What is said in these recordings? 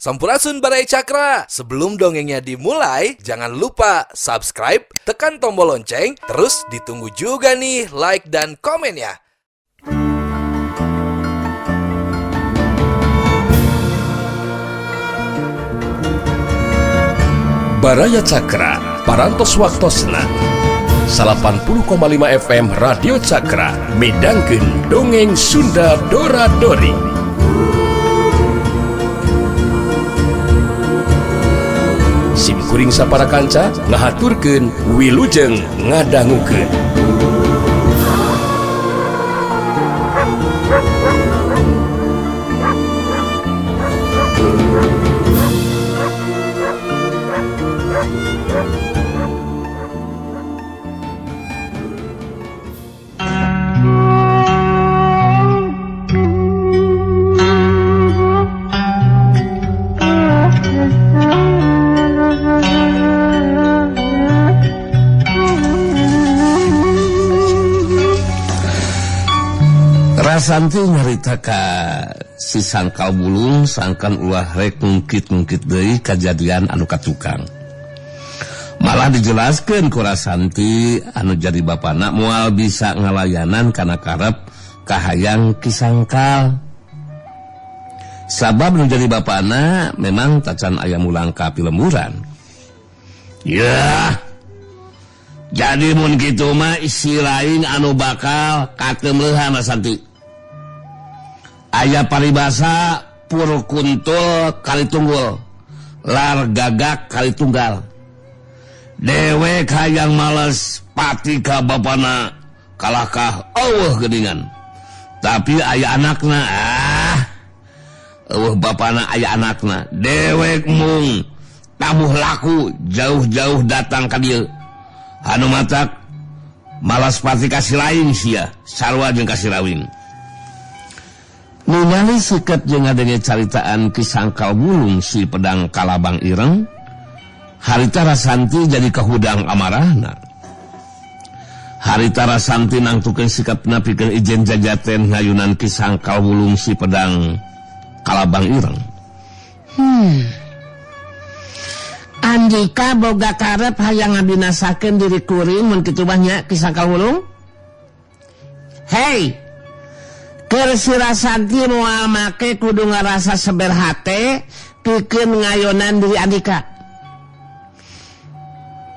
Sampurasun Barai Cakra. Sebelum dongengnya dimulai, jangan lupa subscribe, tekan tombol lonceng, terus ditunggu juga nih like dan komennya. Baraya Cakra, parantos waktosna 80,5 FM Radio Cakra, midangkeun dongeng Sunda Dora-Dori. Simkuring sapara kanca ngahaturkeun wilujeng ngadangukeun. Santi nyarita ka si sangkal bulung sangkan ulah rek ngungkit-ngungkit deui kajadian anu katukang. Malah dijelaskeun ku Rasanti anu jadi bapana moal bisa ngalayanan kana karep kahayang ki sangkal. Sabab nu jadi bapana memang tacan aya mulang ka pilemuran. Ya. Jadi mun kitu mah isi lain anu bakal katemleuhan Rasanti. Aya paribasa pur kuntul kali tunggul, lar gagak kali tunggal. Dewek hayang males pati ka bapana kalahkah eueuh geuningan. Tapi aya anakna eueuh bapana aya anakna. Dewek mung tamuh laku jauh-jauh datang ka dieu. Anu matak malas pati kasih lain sia sarua jeung kasih rawin. Ningali siket jeung ngadenge caritaan ki sangkal bulung si pedang kalabang ireng, harita Rasanti jadi kahudang amarahna. Harita Rasanti nangtukeun sikapna pikeun ijen jajaten ngayunan ki sangkal bulung si pedang kalabang ireng. Andika boga karep hayang ngabinasakeun diri kuring mun kitu banyak ki sangkal bulung. Hei, keur si Rasanti moal make kudu ngarasa seberhate pikeun ngayonan diri Andika.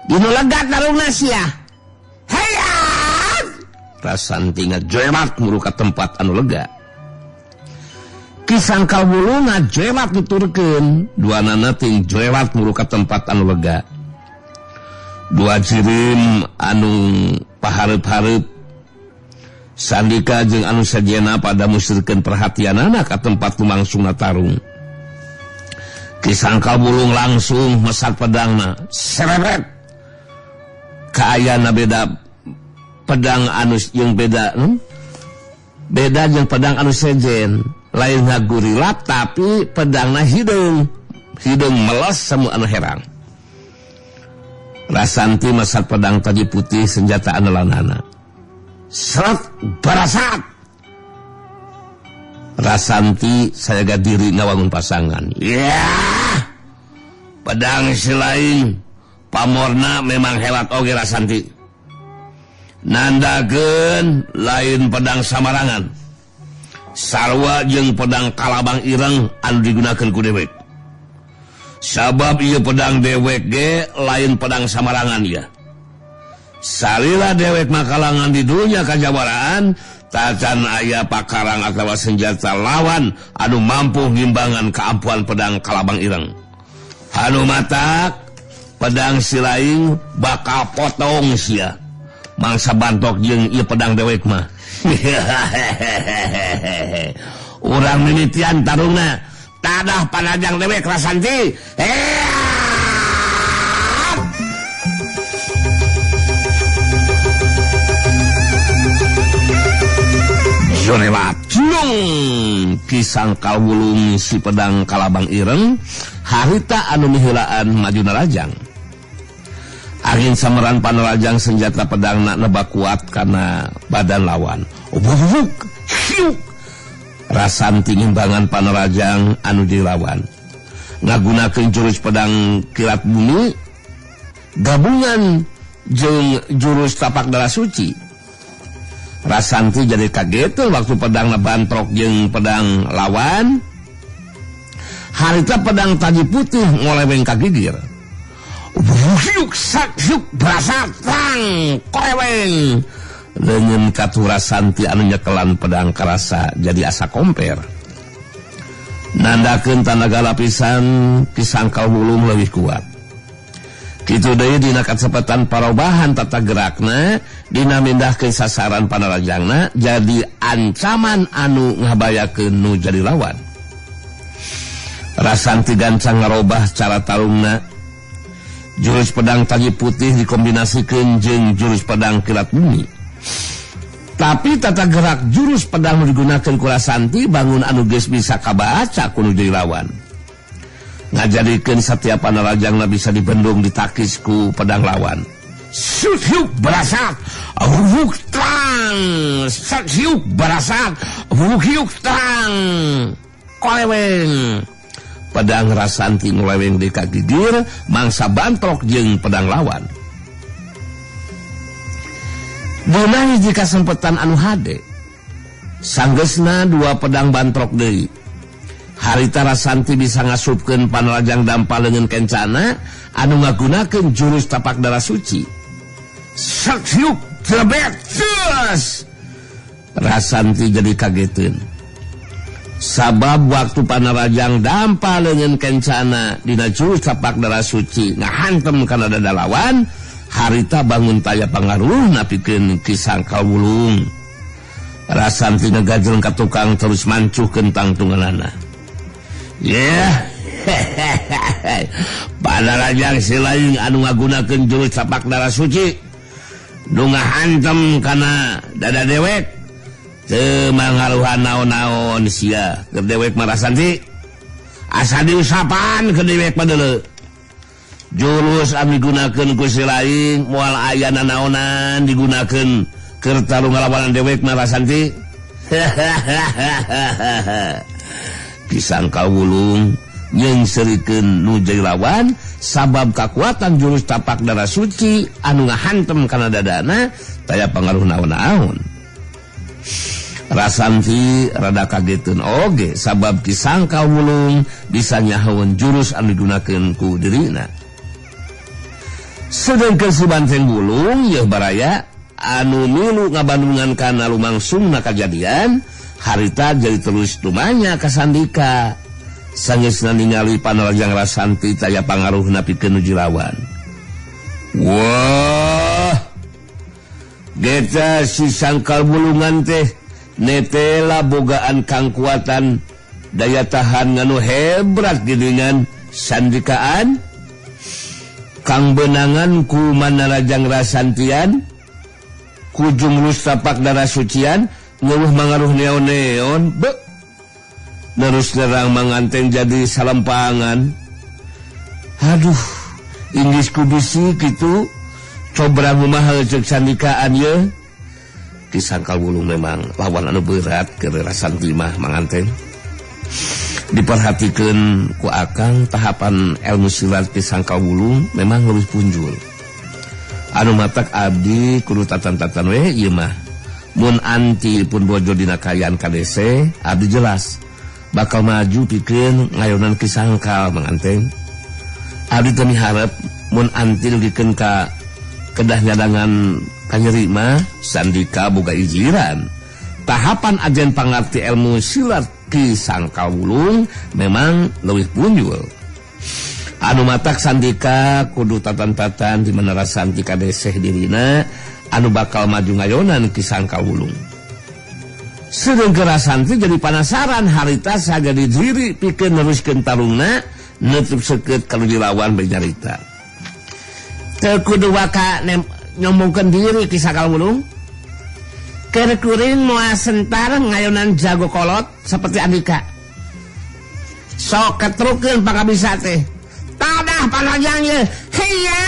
Dinu lega tarungna sia. Hayat! Rasanti ngajoemat muru ka tempat anu lega. Ki sangkal bulung ngajoemat nuturkeun, duanana ting joemat muru ka tempat anu lega. Dua jirim anu pahareup-hareup sandika jeung anu sajena pada musirkeun perhatianana ka tempat lumangsungna tarung. Ki sangkal bulung langsung mesat pedangna, serebret. Kaayana beda pedang anu jeung beda jeung pedang anu sejen. Lain ngagurilap tapi pedangna hideung meles samu anu herang. Rasanti mesat pedang tadi putih senjata andalanana. Seret barasat. Rasanti sayaga diri ngawangun pasangan. Ya, pedang si lain pamorna memang hebat oge Rasanti. Nandakeun lain pedang samarangan. Sarua jeung pedang kalabang ireng anu digunakeun ku dewek. Sabab ieu pedang dewek ge lain pedang samarangan ya. Salila dewek makalangan di dunia kajabaraan, tacan aya pakarang atawa senjata lawan anu mampu ngimbangan keampuan pedang kalabang ireng. Anu matak pedang silaing bakal potong sia. Mangsa bantok jeung ieu pedang dewek mah. Urang mimitian tarungna tadah panajang dewek Rasanti. Jonelat ki sangkal bulung si pedang kalabang ireng harita anu miheulaan majuna rajang. Angin sameran panerajang senjata pedang nak nebak kuat karena badan lawan. Ubuk, hiuk. Rasanti ngimbangan panerajang anu dilawan. ngagunakeun jurus pedang kilat bumi gabungan jeung jurus tapak darah suci. Rasanti jadi kaget waktu pedang bantrok jeung pedang lawan. Harita pedang taji putih ngoleweng kagigir. Yuk sak yuk berasa tang koleweng. Leungeun katu Rasanti anu nyekelan pedang karasa jadi asa komper. Nandakeun tanaga lapisan Kisangkal Wulung leuwih kuat. Kitu deui dina kacepetan parobahan tata gerakna dina mindahkeun sasaran panarajangna jadi ancaman anu ngabayakeun nu jadi lawan. Rasanti gancang ngarobah cara tarungna. Jurus pedang taji putih dikombinasikeun jeung jurus pedang kilat bumi. Tapi tata gerak jurus pedang digunakeun ku Rasanti bangun anu geus bisa kabaca ku nu jadi lawan. Ngajadikeun setiap panarajangna bisa dibendung ditakis ku pedang lawan. Syuk berasak wuk tang. Syuk berasak wuk tang. Koleweng. Pedang Rasanti ngoleweng di kagigir mangsa bantrok jeung pedang lawan. Dina hiji kasempetan anu hade. Sanggeusna dua pedang bantrok deui. Harita Rasanti bisa ngasupkeun panarajang dampal leungeun kencana anu ngagunakeun jurus tapak darah suci. Sakyuk tebet sus. Rasanti jadi kageteun. Sabab waktu panarajang dampal leungeun kencana dina jurus tapak darah suci ngahantem kana dada lawan, harita bangun taya pangaruhna pikeun Kisangkal Wulung. Rasanti ngagajel ka tukang terus mancuhkeun tangtunganana. Yeah. Panarajang silaing anu ngagunakeun jurus tapak darah suci nu ngahantem kana dada dewek teu mangaruhan naon-naon sia keur dewek mah Rasanti asa diusapan ke dewek padeuleu. Jurus anu digunakeun ku silaing moal aya naonan digunakeun keur tarung ngalawanan dewek mah Rasanti. Kisangkal Wulung nyengsirikeun nu jadi lawan sabab kakuatan jurus tapak darah suci anu ngahantem kana dadana taya pangaruh naon-naon. Rasanti rada kageteun oge sabab Kisangkal Wulung bisa nyahoeun jurus anu digunakeun ku dirina. Sedengkeun si Banteng Wulung yeuh baraya anu milu ngabandungan kana lumangsungna kajadian harita jadi terus tumanya ka Sandika. Sangeusna ningali panarajang Rasanti taya pangaruhna pikeun nuju lawan. Wah, geta si Sangkal Wulungan teh netela bogaan kangkuatan daya tahan nganu hebrat geuningan sandikaan. Kang benangan ku manarajang Rasantian ku jurus tapak darah sucian ngeueuh mangaruh neon-neon be terus nerang manganteng jadi salempangan. Aduh, Inggris ku bisi kitu cobra mahal jeung sandikaan ye. Kisangkal Wulung memang lawan anu berat ke Rasanti mah manganteng. Diperhatikeun ku akang tahapan ilmu silat Kisangkal Wulung memang leuwih punjul. Anu matak abdi kudu tatan-tatan we ieu mah. Mun anti pun bojo dina kayaan kadese, abdi jelas bakal maju pikeun ngayonan Kisangkal manganteng. Abdi teu miharep mun anti dugikeun ka kedah ngadangan kanyeri mah Sandika boga ijiran. Tahapan ajen pangarti ilmu silat Kisangkal Wulung memang leuwih punjul. Anu matak Sandika kudu tatan-tatan di mana Rasanti kadeseh dirina anu bakal maju ngayonan Kisangkal Wulung. Sedengkeun Rasanti jadi penasaran harita sagadi diri pikeun neruskeun tarungna neutup seukeut kalau dilawan benyarita. Teu kudu waka nyombongkeun diri Kisangkal Wulung. Keur kuring moal sentar ngayonan jago kolot seperti Andika. Sok ketrukeun pangabisa teh. Tadah panajang ye. Hiya.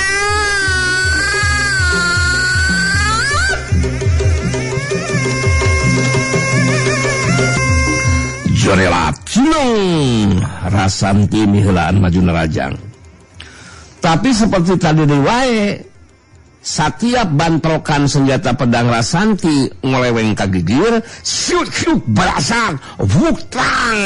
jorelat Rasanti miheulaan maju nerajang. Tapi seperti tadi wae, setiap bantrokan senjata pedang Rasanti ngeleweng kagigir, syuk berasak, wuktang,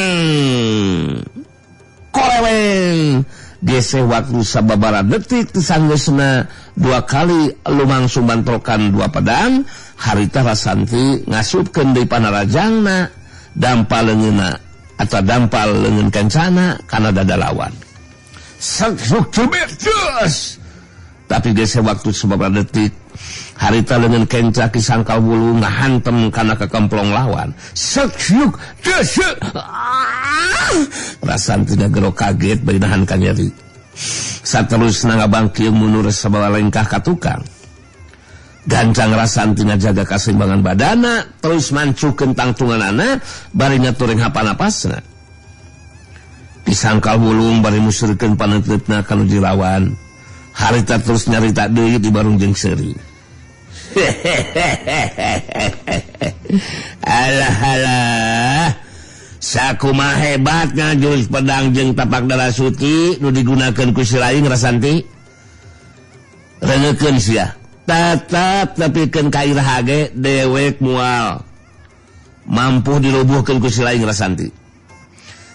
koleweng. Geseh waktu sababara detik tisanggeusna 2 kali lumangsung bantrokan 2 pedang, harita Rasanti ngasupkeun deui panarajangna dampal leungeunna atau dampal leungeun kencana kana dada lawan. Sok cebetus. Tapi geseh waktu sababara detik harita leungeun kenca kisangkal wulu ngahantem kana kekemplong lawan. Sok deseu. Rasanti gero kaget bari nahan ka nyeri. Saterusna ngabangkieu mundur sabala lengkah ka tukang. Gancang Rasanti ngajaga kaseimbangan badana, terus mancukeun tangtunganana bari ngaturing hapanapasna. Disangkal wulung bari musyrikeun paneuteupeuna ka nuju lawan. Harita terus nyarita deui di barung jeung seuri. Alah. Sakumaha hebatnya jurus pedang jeung tapak dara suci nu digunakeun ku si laing Rasanti. Rengekeun sia. Tetep nepikeun ka iraha ge dewek moal mampu dilubuhkeun ku si laing Rasanti.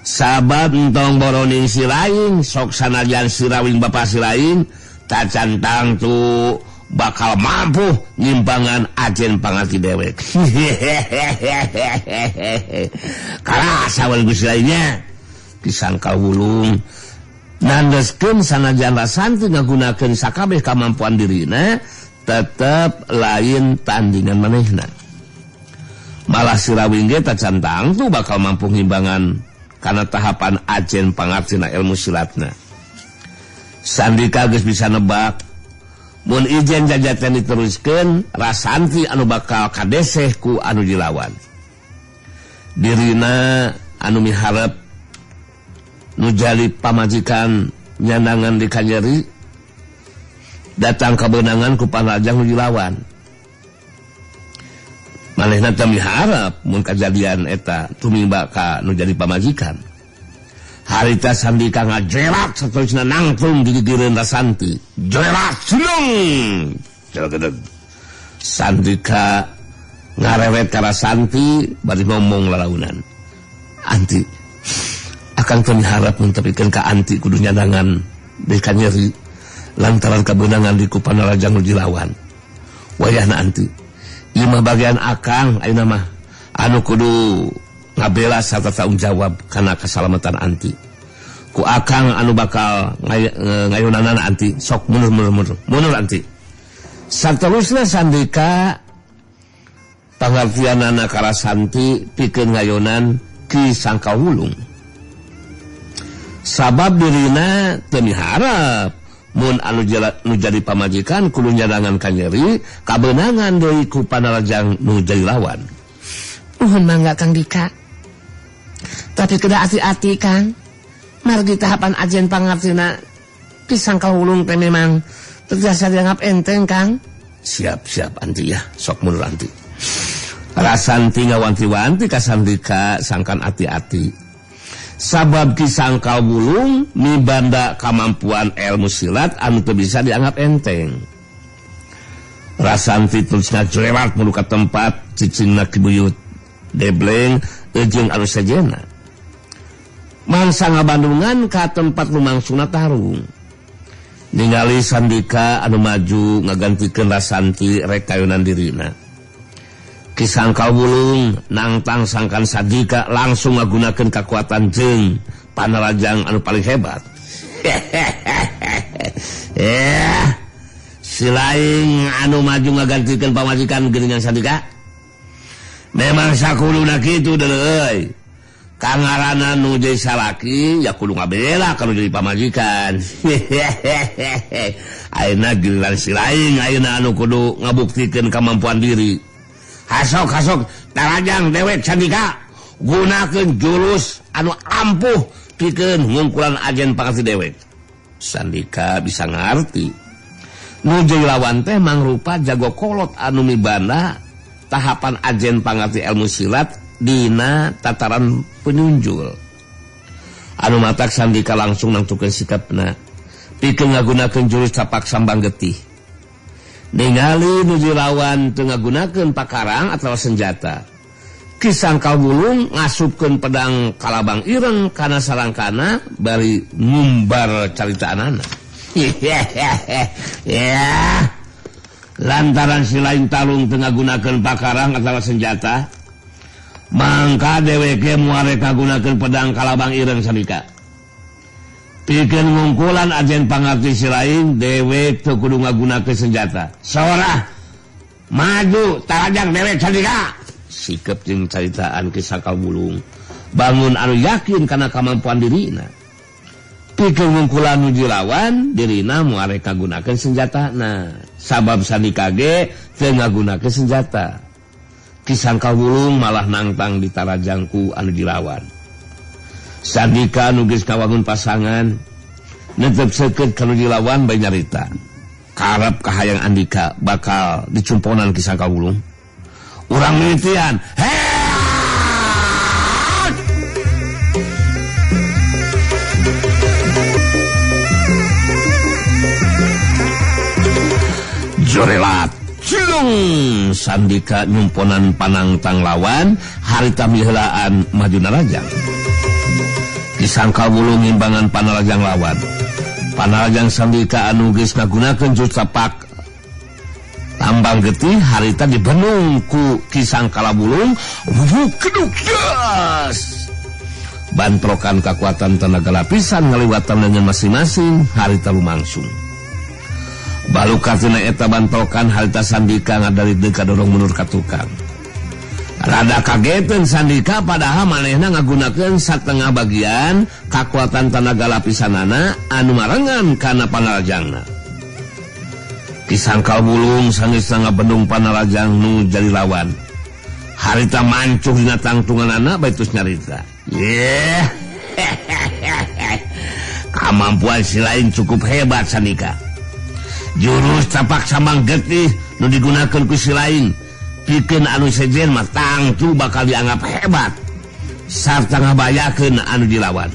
Sabab entong boroning si laing sok sanajan si rawing bapa si laing tacantang tu bakal mampu nyimpangan ajen pangarti dewek. Karasa wal Gusti lainnya disangkal wulung nandeskeun sanajan Rasanti ngagunakeun sakabeh kamampuan dirina tetep lain tandingan manehna. Malah si rawing ge tacantang tu bakal mampu ngimbangan kana tahapan ajen pangartina ilmu silatna. Sandika geus bisa nebak mun ijen jajaten diteruskeun Rasanti anu bakal kadeseh ku anu dilawan. Dirina anu miharep nu jali pamajikan nyandangan di Kanyeri datang kebenangan ku panrajang nu dilawan. Manehna teu miharep mun kajadian eta tumimba ka nu jadi pamajikan. Harita Sandika ngajerat saterusna nangtung di gigireun Rasanti. Jerat sulung. Jelgedeg. Sandika ngarewet ka Rasanti bari ngomong lalaunan. Anti, akang teu miharep mun tepikeun ka anti kudu nyadangan di Kanyeri lantaran kebenangan di kupanarajang nu dilawan. Wayahna anti, ieu mah bagian akang ayeuna mah anu kudu ngabela sarta tanggung jawab kana keselamatan anti. Ku akang anu bakal ngayunanana anti sok mundur anti. Saterusna Sandika pangartianana ka Rasanti pikeun ngayunan Ki Sangka Wulung. Sabab dirina teu miharep mun anu jadi pamajikan kudu nyadangan Kanyeri kabeunangan deui ku panarajang nu jadi lawan. Nuhun mangga Kang Dika. Tapi kudu hati-hati Kang. Margi tahapan ajen pangartina Ki Sangka Wulung teh memang terjasa dianggap enteng Kang. Siap anti ya, sok mundur anti. Rasanti ngawanti-wanti ka Sandika sangkan hati-hati. Sabab Ki Sangka Wulung mibanda kamampuan ilmu silat anu teu bisa dianggap enteng. Rasanti terus ngajrewat mulu ka tempat cicingna Ki Buyut Debleng jeung anu sajena. Mangsa ngabandungan ka tempat lumangsungna tarung. Ningali Sandika anu maju ngagantikeun Rasanti rek kayunan dirina. Ki Sangka Wulung nangtang sangkan Sandika langsung ngagunakeun kakuatan jeung panarajang anu paling hebat. Si laing anu maju ngagantikeun pamajikan geuningan Sandika. Memang sakuluna kitu deuleu. Kangarana nu jadi salaki ya kudu ngabela kalau jadi pamajikan. Ayeuna giliran si laing ayeuna anu kudu ngabuktikeun kemampuan diri. Hasok tarajang dewek Sandika gunakeun jurus anu ampuh pikeun ngungkulan ajen pangarti dewek. Sandika bisa ngarti nu jadi lawan teh mangrupa jago kolot anu mibanda tahapan ajen pangarti ilmu silat dina tataran penunjul. Anu matak Sandika langsung nangtukeun sikapna pikeun ngagunakeun jurus tapak sambang getih. Ningali nuju lawan teu ngagunakeun pakarang atawa senjata. Ki Sangkawulung ngasupkeun pedang kalabang ireng kana sarangkana bari ngumbar caritaanana. Ya. Lantaran si lain talung teu ngagunakeun pakarang atawa senjata, mangka dheweke muare kagunakeun pedang kalabang ireng Sandika. Pikeun ngungkulan ajen pangarti si lain dewek teu kudu ngagunakeun senjata. Saora maju tarajang dewek Sandika. Sikep jeung caritaan Ki Sangkawulung bangun anu yakin kana kamampuan dirina. Pikeun ngungkulan nuju lawan dirina muare kagunakeun senjatana. Sabab Sandika ge teu ngagunakeun senjata. Ki Sangkawulung malah nangtang ditarajangku anu dilawan. Sandika anu geus kawangun pasangan netep seukeut kanu dilawan bae nyarita. Karep kahayang Andika bakal dicumponan Ki Sangkawulung. Urang mimitian, jorelat cilung Sandika nyumponan panangtang lawan harita miheulaan maju narajang. Ki Sangkawulung ngimbangan panarajang lawan. Panarajang Sandika anu geus ngagunakeun jurus tapak tambang getih harita dibenung ku Ki Sangkawulung keduk gas. Bantrokan kekuatan tenaga lapisan ngaliwatan dengan masing-masing harita lumangsung. Balukatina eta bantokan harita Sandika ngadarid kadorong mundur ka tukang. Rada kageteun Sandika padahal manehna ngagunakeun satengah bagian kekuatan tenaga lapisanana anu marengan kana panarajangna. Ki Sangkawulung sanggeus ngabendung panarajang nu jadi lawan. Harita mancuh dina tangtunganana baitus nyarita. Yeh. Kamampuan si lain cukup hebat Sandika. Jurus tapak sambang getih nu digunakeun ku si lain pikeun anu sejen mah tangtu bakal dianggap hebat sarta ngabayakeun anu dilawan.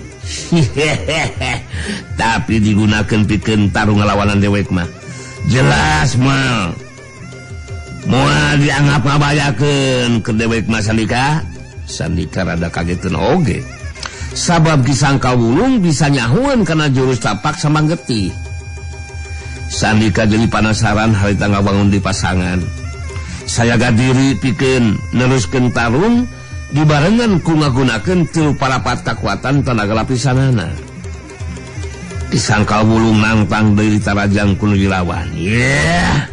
Tapi digunakeun pikeun tarung ngalawanan dewek mah jelas mah moal dianggap ngabayakeun ke dewek mah Sandika. Sandika rada kageteun oge sabab Ki Sangkawulung bisa nyahueun kana jurus tapak sambang getih. Sandika jadi penasaran harita ngabangun di pasangan. Saya gadiri pikeun neruskeun tarung dibarengan ku ngagunakeun teu parapat kakuatan tenaga lapisanana. Ki Sangkawulung nantang deui tarajang ku nu dilawan. Yeah.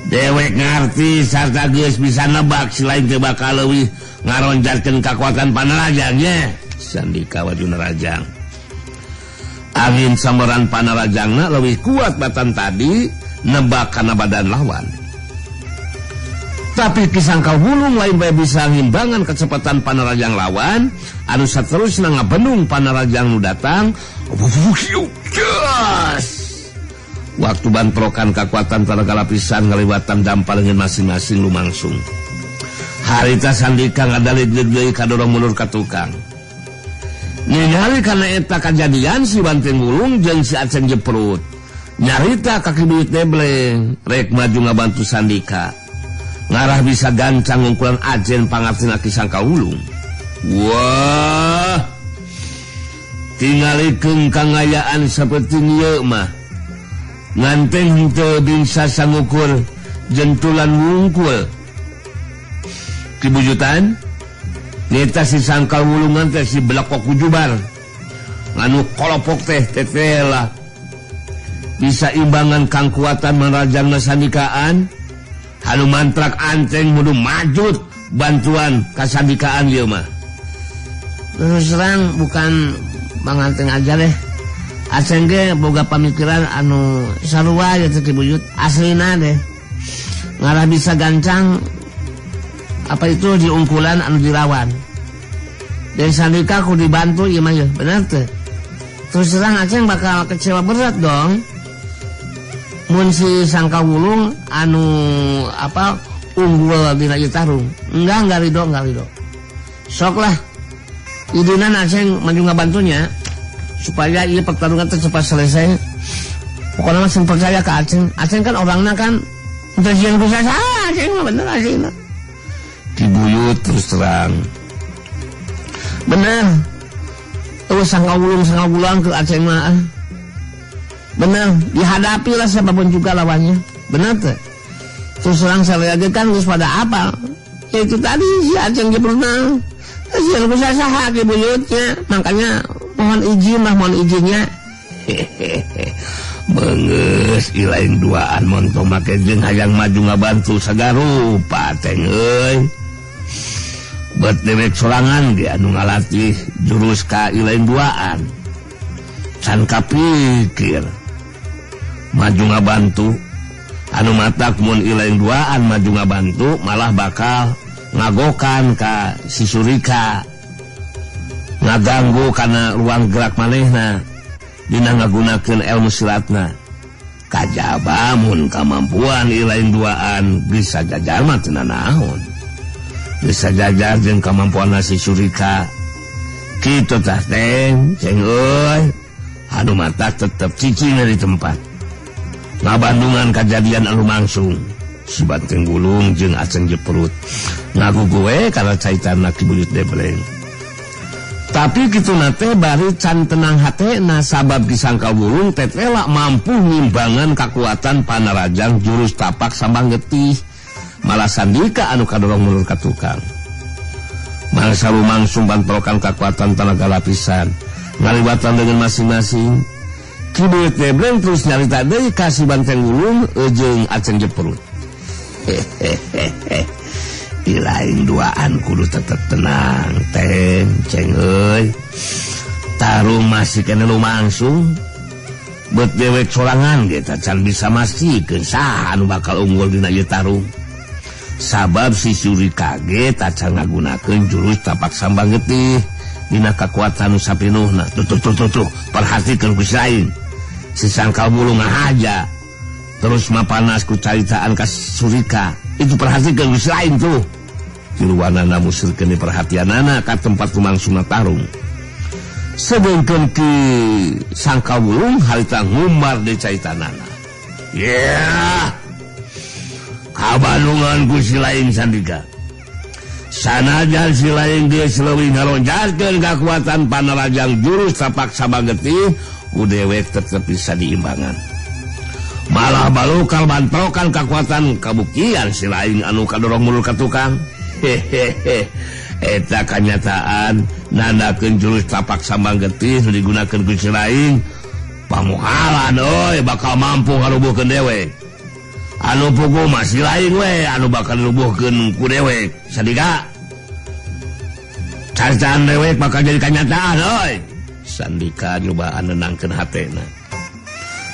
Dewek ngarti sarta geus bisa nebak si lain teu bakal leuwih ngaronjatkeun kakuatan panarajangnya. Sandika waju narajang. Angin samberan panarajangna leuwih kuat batan tadi nebak kana badan lawan. Tapi Ki Sangkawulung lain bae bisa ngimbangan kecepatan panarajang lawan anu saterusna ngabendung panarajang nu datang. Waktu bantrokan kekuatan tenaga lapisan ngaliwatan dampalengan masing-masing lumangsung. Harita Sandika ngadalid deui kadorong mundur ka tukang. Ningali kana eta kajadian si Banteng Wulung jeung si Aceng Jeprut nyarita kaki duit debleng rek maju ngabantu Sandika ngarah bisa gancang ngungkulan ajen pangartina Ki Sangkawulung. Wah, tingalikeun kangayaan saperti ieu mah nganteng teu bisa sangukur jentulan wungkul kibujutan. Neta si Sangkawulungan teh si belakok kujubar nganu kolopok teh tetela bisa imbangan kang kuatan manrajangna Sandikaan anu mantrak anteng mudu majut bantuan ka Sandikaan ieu mah. Terus terang bukan manganteng aja deh. Aceng ge boga pamikiran anu sarua ya teh buyut aslina deh. Ngarah bisa gancang apa itu diungkulan anu dilawan. Dan Sandika ku dibantu ieu mah ya, bener teh. Terus terang Aceng bakal kecewa berat dong. Mun si Sangkawulung anu unggul dina ieu tarung. Enggak ridho. Sok lah. Idina Aceng maju ngabantunya supaya ieu pertarungan teh cepat selesai. Pokoknya masih percaya ke Aceng. Aceng kan orangnya kan untuk yang bisa Aceng mah bener Aceng. Dibuyut terus terang. Bener. Sangkawulung ke Aceng mah. Bener, dihadapi lah siapapun juga lawannya. Bener tuh. Terus terang saya lagi kan harus pada apa? Ya itu tadi si Aceng dia pernah. Yang bisa sahak ke buyutnya. Makanya mohon izinnya. Menges ilain duaan montong make jeung hayang maju ngabantu sagarupa Teng euy. Bet dewek sorangan ge anu ngalatih jurus ka ilain duaan. Can kapikir maju ngabantu anu matak mun ilain duaan maju ngabantu malah bakal ngagokan ka si Surika, ngaganggu kana ruang gerak manehna dina ngagunakeun ilmu silatna. Kajaba mun kamampuan ilain duaan bisa jajar mah teu naon. Bisa jajar jeung kamampuan si Surika. Kitu tah Teng, Ceng euy. Anu matak tetep cicingna di tempat. Ngabandungan kejadian anu langsung. Si Banteng Gulung jeung Aceng Jeperut ngagugue karena caitanna ki buyut Debleng. Tapi kitu nate bari can tenang hatena sabab disangka Wulung tetela mampu ngimbangan kekuatan Panarajang jurus tapak sambang getih. Malah Sandika anu kadorong mulur ka tukang. Mangsa lumangsung bantrokan kekuatan tenaga lapisan ngalibatan dengan masing-masing. Ki buyut Debleng terus nyarita deui ka si Banteng Gulung jeung Aceng Jeperut. Ilain duaan kudu tetep tenang Teng, Ceng euy. Tarung masih kena lumangsung. Bet dewek sorangan ge can bisa mastikeun saha anu bakal unggul dina ieu tarung. Sabab si Surika ge tacan ngagunakeun jurus tapak sambang getih dina kakuatan nu sapinuhna. Tuh, perhatikeun ku saing. Si Sangkal Bulu ngahaja. Terus mapanas ku caritaan ka Surika. Itu perhatikan geus lain tuh. Tiluanana musirkeun perhatianana ka tempat lumangsungna tarung. Sedengkeun ki Sangka Wulung harita ngumbar di caitanana. Yeah. Kabandungan ku si lain Sandika. Sanajan si lain geus leuwih ngalonjarkeun kakuatan Panarajang jurus tapak sambang getih, ku dewek tetep bisa diimbangan. Malah balukal bantrokan kekuatan kabuktian si lain anu kadorong mulur ka tukang. Eta kanyataan nandakeun jurus tapak sambang getih nu digunakeun ku si lain pamuhalan euy bakal mampu ngarubuhkeun dewek. Anu puguh mah si lain we anu bakal nubuhkeun ku dewek. Sandika caritaan dewek bakal jadi kanyataan euy. Sandika nyobaan nenangkeun hatena.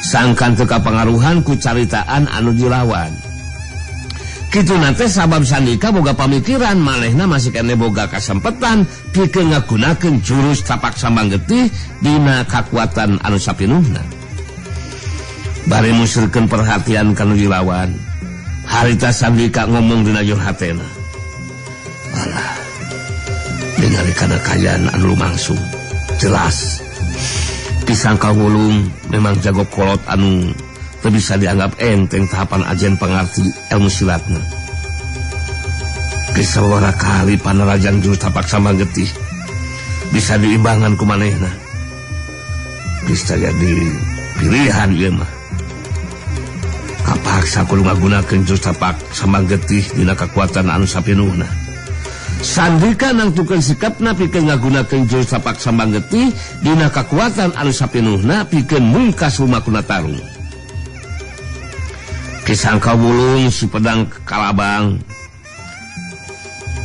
Sangkan teu kapangaruhan ku caritaan anu dilawan. Kitu nate sabab Sandika boga pamikiran manehna masih kene boga kasempetan pikeun ngagunakeun jurus tapak sambang getih dina kakuatan anu sapinuhna. Bari musirkeun perhatian kanu dilawan, harita Sandika ngomong dina jur hatena. Alah, ningali kana kayaan anu lumangsung, jelas Pisangka Wulung memang jago kolot anu teu bisa dianggap enteng tahapan ajen pangarti ilmu silatna. Kisawara kali Panarajang jurus tapak sambang getih bisa diimbangan ku manehna. Bisa jadi pilihan ieu mah. Kapaksa kudu ngagunakeun jurus tapak sambang getih dina kakuatan anu sapinuhna. Sandika nangtukeun sikapna pikeun ngagunakeun jurus tapak sambang getih dina kakuatan anu sapinuhna pikeun mungkas lumakuna tarung. Kisangka Wulung si pedang kalabang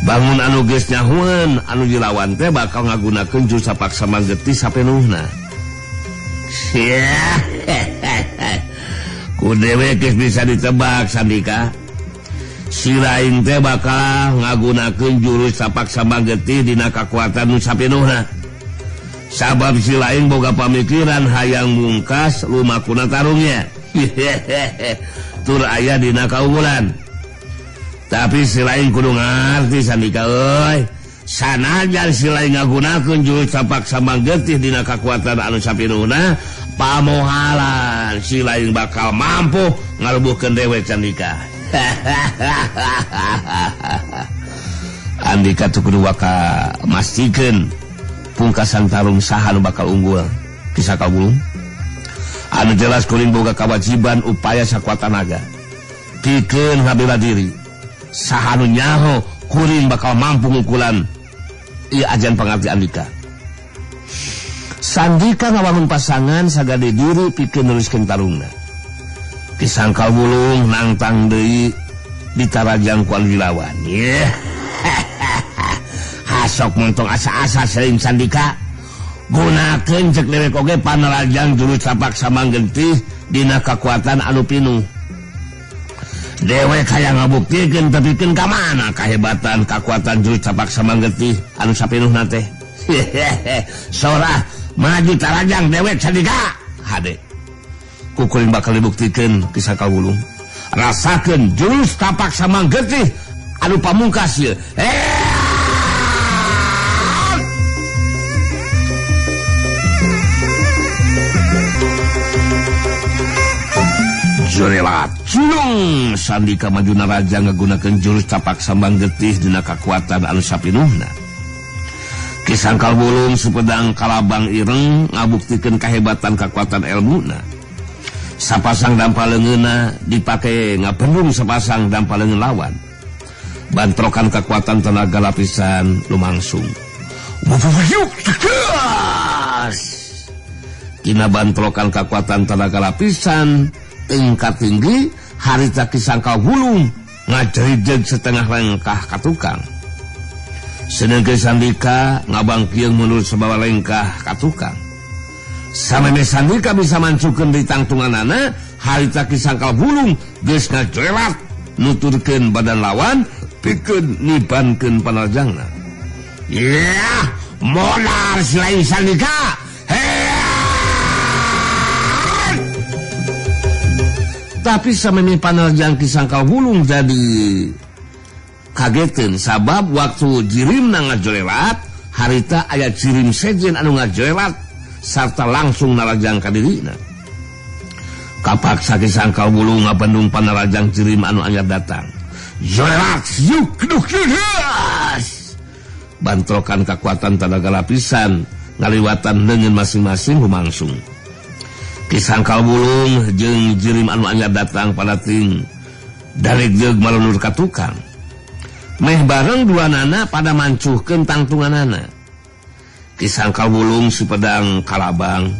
bangun anu geus nyahueun anu dilawan teh bakal ngagunakeun jurus tapak sambang getih sapinuhna. Ku dewek geus bisa ditebak Sandika. Si lain teh bakal ngagunakeun jurus tapak sambang getih dina kakuatan nu sapinuhna. Sabab si lain boga pamikiran hayang mungkas lumakuna tarungnya. Tur aya dina kaunggulan. Tapi si lain kudu ngarti Sandika euy. Sanajan si lain ngagunakeun jurus capak samang getih dina kakuatan anu sapinuhna, pamohalan si lain bakal mampu ngarubuhkeun dewek Sandika. Andika tuh kudu waka mastikeun pungkasan tarung saha nu bakal unggul kisah kawulung. Anu jelas kuring boga kewajiban upaya sakuat tenaga pikeun ngabela diri. Saha nu nyaho kuring bakal mampu ngukulan ieu ajan pangarti Andika. Sandika ngawangun pasangan sagade diri pikeun nuliskeun tarungna. Kisah kawulung nangtang deui ditarajang ku anu dilawan. Hasok mentong asa-asa sering Sandika gunakeun cek dewek oge panarajang jurus capak samang getih dina kakuatan anu pinuh. Dewek hayang ngabuktikeun tapi pikeun ka mana kahebatan kakuatan jurus capak samang getih anu sapinuhna teh. Sora maju tarajang dewek Sandika. Hade kukuring bakal dibuktikeun kisah kawulung. Rasakeun jurus capak samang getih anu pamungkas ieu. Jorelat Cilung Sandika maju naraja ngagunakeun jurus capak sambang getih dina kakuatan anu sapinuhna. Kisah kawulung supedang kalabang ireng ngabuktikeun kahebatan kakuatan elmuna. Sapasang dampaleungeunna dipake ngabendung sapasang dampaleungeun lawan. Bantrokan kekuatan tenaga lapisan lumangsung. Kina bantrokan kekuatan tenaga lapisan tingkat tinggi harita kisah kawulung ngajerijeg setengah lengkah ka tukang. Seneungkeun Sandika ngabangkieung mundur sabawa lengkah ka tukang. Sameme Sandika bisa mancukeun di tangtunganana harita kisah kawulung geus ngajelat nuturkeun badan lawan pikeun nibankeun panarjangna. Molar selain Sandika. Tapi samemi panarjang kisah kawulung jadi kageteun sabab waktu jirimna ngajolelat harita aya jirim sejen anu ngajolelat sarta langsung narajang ka dirina. Kapaksa kisah kawulung ngabendung panarajang jirim anu anyar datang. Jolelat yuk keduk yudas. Bantrokan kekuatan tenaga lapisan ngaliwatan leungeun masing-masing lumangsung. Kisah kawulung jeung jirim anu anyar datang pada ting daregjeg malunur ka tukang. Meh bareng duanana pada mancuhkeun tangtunganana. Kisah kawulung supedang kalabang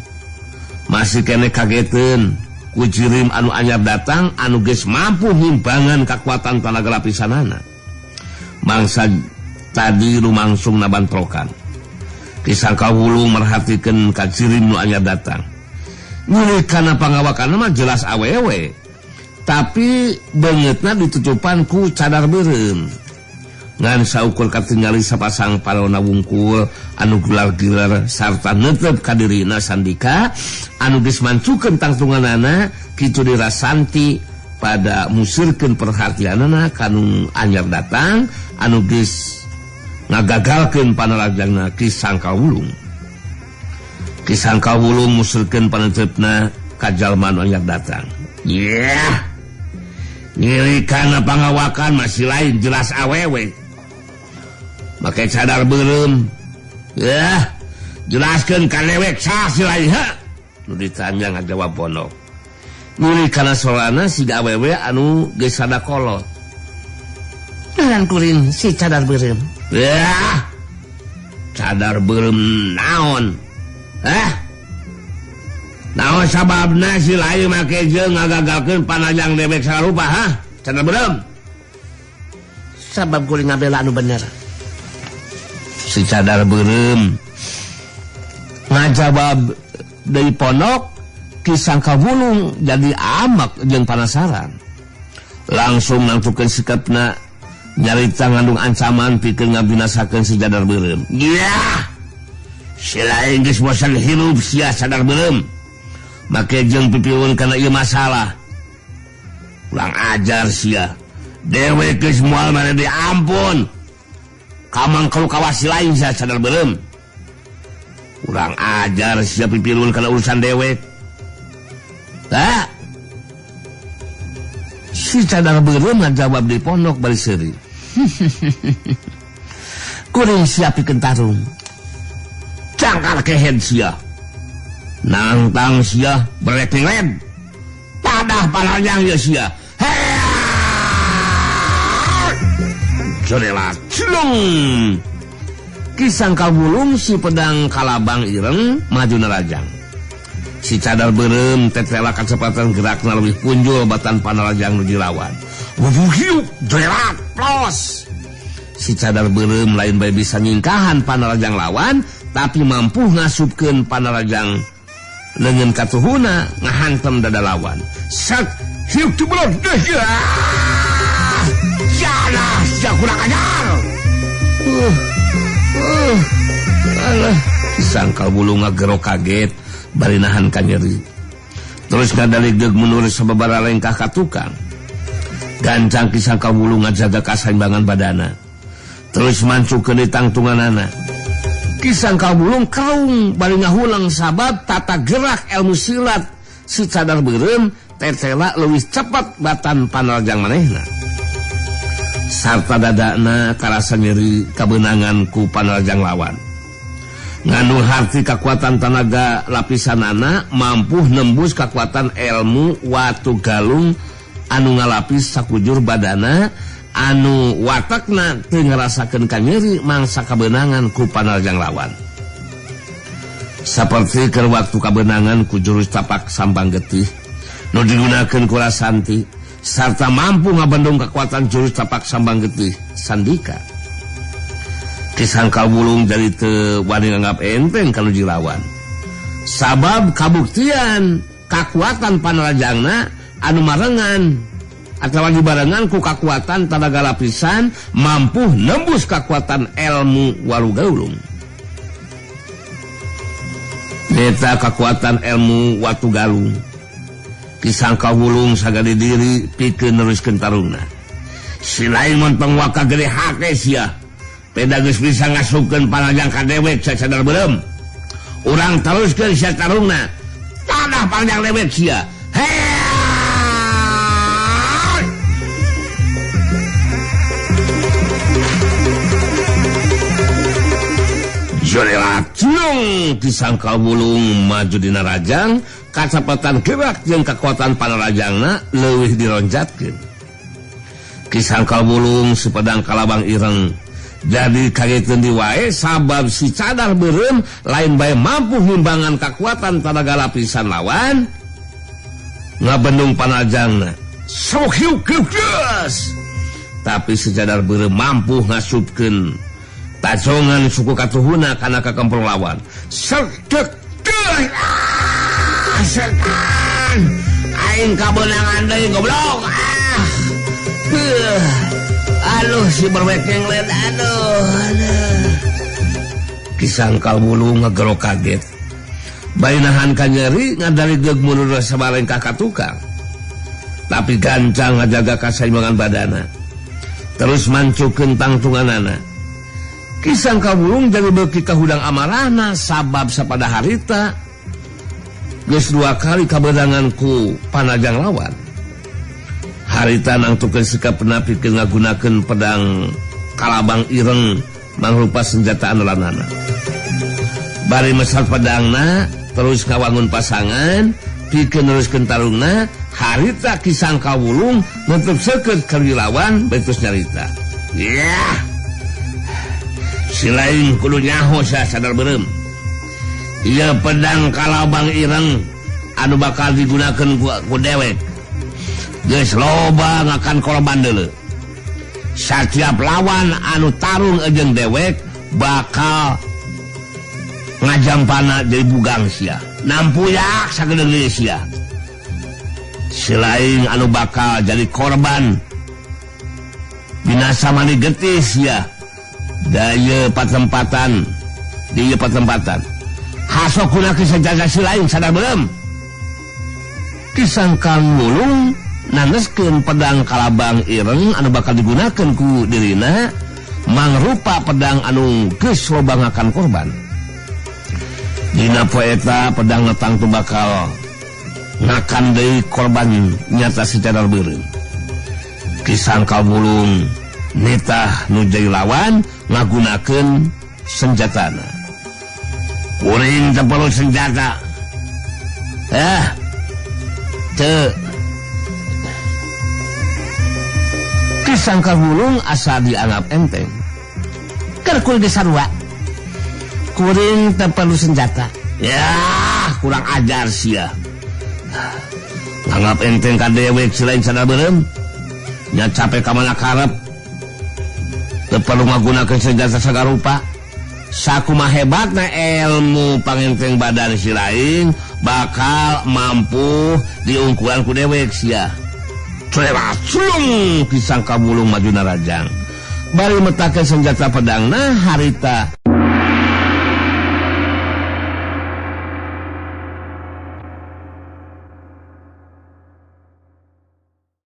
masih kene kageteun ku jirim anu anyar datang anu geus mampu himbangan kekuatan tenaga lapisanana. Mangsa tadi lumangsung nabantrokan. Kisah kawulung merhatikeun ka jirim nu anyar datang. Nyurikana pangawakanna mah jelas awewe, tapi beungeutna ditutupan ku cadar beureum. Ngan saukur katingali sapasang palona wungkul anu gilar-gilar sarta neuteup ka dirina Sandika anu geus mancukeun tangtunganana kitu dirasanti pada musirkeun perhatianana kanu anyar datang anu geus ngagagalkeun panarajangna kisah kawulung. Kisah kawulung musulkeun paneutupna ka jalma anu anyar datang. Nyirikana pangawakan masih lain jelas awewe. Make cadar beureum. Jelaskeun ka lewek saha si lain ha? Nu ditanya ngajawab pondok. Nyirikana solana siga awewe anu geus sada kolot. Naon kuring si cadar beureum? Cadar beureum naon? Naon sababna si lain make jeung ngagagalkeun panajang dewek sarupa ha? Cadar beureum. Sabab kuring ngabela anu bener. Si cadar beureum ngajawab deui pondok kisah kawulung jadi amak jeung panasaran. Langsung nangtukeun sikapna nyarita ngandung ancaman pikeun ngabinasakeun si cadar beureum. Si lain geus bosan hirup sia cadar beureum. Make jeung pipiun kana ieu masalah. Ulang ajar sia. dewek geus moal mana diampun kamang kalau kawasi lain saya sadar berem kurang ajar siap pipilun kana urusan dewek tak si sadar berem ngajawab di pondok bari seuri kuring siap pikeun tarung cangkar kehead sia nantang sia berepeng-lep tadah panajang ya sia Jodelat celung kisang kabulung si pedang kalabang ireng maju nerajang si cadar berem tetela kecepatan gerakna lebih punjul batan panarajang nu dilawan wuhiuk jodelat plos si cadar berem lain bae bisa nyingkahan panarajang lawan tapi mampu ngasupkeun panarajang leungeun katuhuna ngahantem dada lawan sak hiuk tibulog Jalah, siya kurang ajar. Alah, sangkal bulu ngagero kaget, bari nahan ka nyeri. Terus ngadaligdeg menurut sababara lengkah ka tukang. Gancang kisangkal bulu ngajaga kasaimbangan badana. Terus mancukeun di tangtunganana. Kisangkal bulu kerung, bari ngahulang sabab tata gerak ilmu silat. Si cadar beureum tetela leuwih cepat batan panarajang manehna. Sarta dadana karasa nyeri kebenangan ku panarajang lawan ngandung harti kekuatan tenaga lapisanana mampu nembus kekuatan ilmu watu galung anu ngalapis sakujur badana anu watakna teu ngarasakeun ka nyeri mangsa kebenangan ku panarajang lawan saperti keur waktu kebenangan ku jurus tapak sambang getih nu digunakeun ku Rasanti sarta mampu ngabendung kekuatan jurus tapak sambang getih Sandika. Kisangkal bulung jadi teu wani nganggap enteng kalau dilawan. Sabab kabuktian kekuatan panarajangna anu marengan atawa dibarengan ku kekuatan tenaga lapisan mampu nembus kekuatan ilmu walugaulung. Eta kekuatan ilmu watu galung. Kisangka wulung sagadi diri pikeun neruskeun tarungna. Si lain montong waka gede hake sia. Peda geus bisa ngasupkeun panajang ka dewek sasadar beureum. Urang teruskeun sia tarungna. Tadah panajang dewek sia. Jodelat celung kisangka wulung maju dina rajang kacepatan gerak jeung kekuatan panarajangna leuwih dironjatkeun. Kisangka wulung sepedang kalabang ireng jadi kageteun di wae sabab si cadar beureum lain bae mampu ngimbangan kekuatan tenaga lapisan lawan ngabendung panarajangna sok hiuk geus tapi si cadar beureum mampu ngasupkeun tacongan suku katuhuna kana kakempul lawan sedek setan aing kabenangan deui goblok aduh si berwekeng led aduh kisangkal bulu ngagero kaget bayi nahan ka nyeri ngadaligdeg mundur sabareng ka tukang tapi gancang ngajaga kasaimbangan badana terus mancukeun tangtunganana. Kisangka bulung jadi beuki kahudang amarahna sabab sapada harita geus 2 kali kabedangan ku panajang lawan. Harita nangtukeun sikapna pikeun ngagunakeun pedang kalabang ireng mangrupa senjata andalanana. Bari mesal pedangna terus ngawangun pasangan pikeun neruskeun tarungna harita kisangka bulung nutup seukeut keur lawan betus nyarita. Yeah. Si lain kudu nyaho sa sadar beureum. Ieu pedang kalabang ireng anu bakal digunakeun ku dewek. Geus loba ngakan korban deuleu. Satiap lawan anu tarung jeung dewek bakal ngajampana jadi bugang sia. Nampuyak sagede sia. Si lain anu bakal jadi korban binasa mani getih sia. Daya patempatan dia patempatan hasok kuna kisah jaga si lain sadar beureum kisangkang wulung naneskeun pedang kalabang ireng anu bakal digunakeun ku dirina mangrupa pedang anu geus lobangakan korban. Dina poe eta pedang netang tu bakal ngakan deui korban nyata secara beureum. Kisang Kawulung nitah nu jadi lawan ngagunakeun senjatana. Kuring teu perlu senjata. Teu. Kisang Kawulung asa dianggap enteng. Keur kuring disarua. Kuring teu perlu senjata. Ya, kurang ajar sia. Nganggap enteng ka dewek selain sadar beureum. Nya capek ka mana karep. Teu perlu ngagunakeun senjata sagarupa. Sakumaha hebatna ilmu pangenteng badan si lain bakal mampu diungkulan ku dewek sia. Celung Kisang Kawulung maju narajang. Bari metakeun senjata pedangna harita